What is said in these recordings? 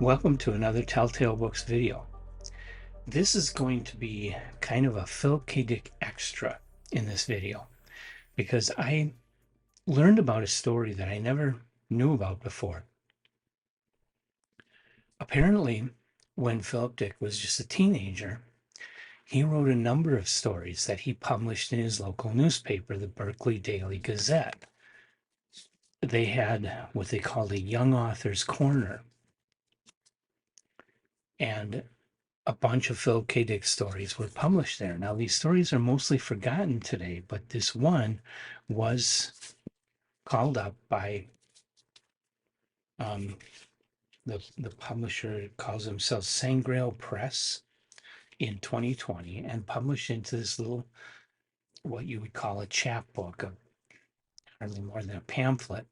Welcome to another Telltale Books video. This is going to be kind of a Philip K. Dick extra in this video because I learned about a story that I never knew about before. Apparently, when Philip Dick was just a teenager, he wrote a number of stories that he published in his local newspaper, the Berkeley Daily Gazette. They had what they called a Young Author's Corner. And a bunch of Philip K. Dick stories were published there. Now, these stories are mostly forgotten today, but this one was called up by the publisher calls himself Sangrail Press in 2020 and published into this little, what you would call a chapbook, hardly more than a pamphlet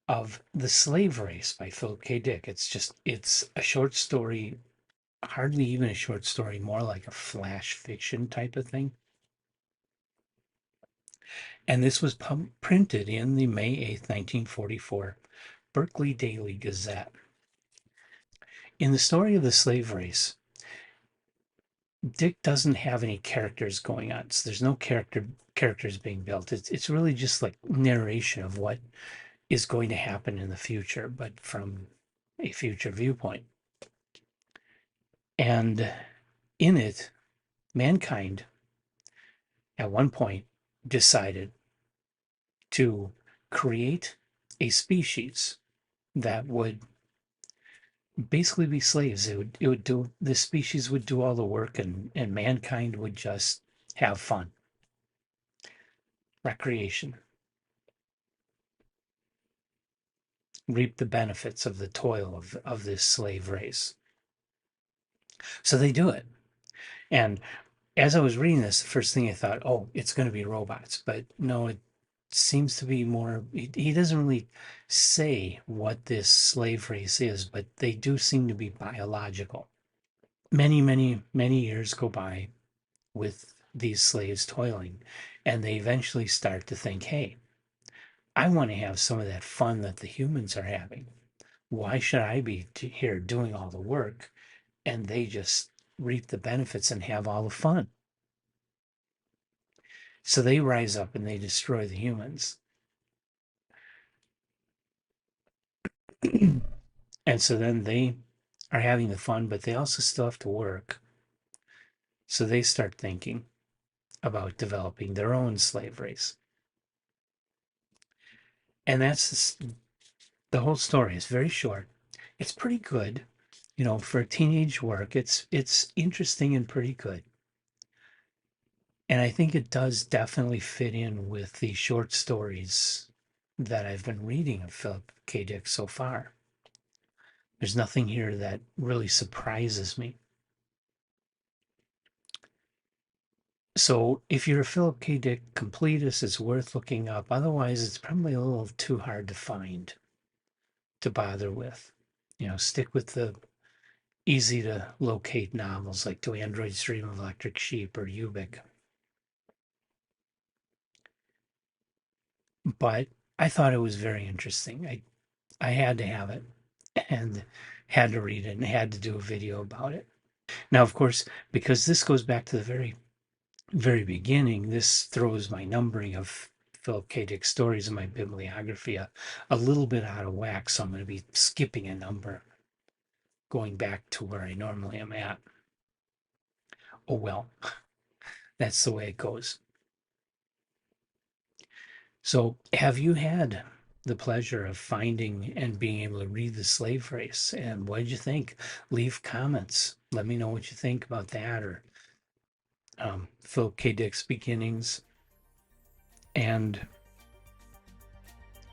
of The Slave Race by Philip K. Dick. It's a short story, hardly even a short story, more like a flash fiction type of thing. And this was printed in the May 8th, 1944 Berkeley Daily Gazette. In the story of the slave race, Dick doesn't have any characters going on. So there's no characters being built. It's really just like narration of what is going to happen in the future, but from a future viewpoint. And in it, mankind at one point decided to create a species that would basically be slaves. This species would do all the work, and mankind would just have fun. Recreation. Reap the benefits of the toil of this slave race. So they do it. And as I was reading this, the first thing I thought, oh, it's going to be robots. But no, it seems to be more, he doesn't really say what this slave race is, but they do seem to be biological. Many, many, many years go by with these slaves toiling, and they eventually start to think, hey, I want to have some of that fun that the humans are having. Why should I be here doing all the work and they just reap the benefits and have all the fun? So they rise up and they destroy the humans. And so then they are having the fun, but they also still have to work. So they start thinking about developing their own slave race. And that's the whole story. It's very short. It's pretty good. For teenage work, it's interesting and pretty good. And I think it does definitely fit in with the short stories that I've been reading of Philip K. Dick so far. There's nothing here that really surprises me. So if you're a Philip K. Dick completist, it's worth looking up. Otherwise, it's probably a little too hard to find, to bother with. Stick with the easy to locate novels like Do Androids Dream of Electric Sheep or Ubik. But I thought it was very interesting. I had to have it and had to read it and had to do a video about it. Now, of course, because this goes back to the very, very beginning, this throws my numbering of Philip K. Dick stories in my bibliography a little bit out of whack. So I'm going to be skipping a number, going back to where I normally am at. Oh, well, that's the way it goes. So have you had the pleasure of finding and being able to read The Slave Race? And what did you think? Leave comments. Let me know what you think about that, or Philip K. Dick's beginnings. And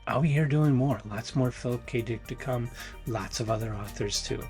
I'll be here doing more. Lots more Philip K. Dick to come. Lots of other authors too.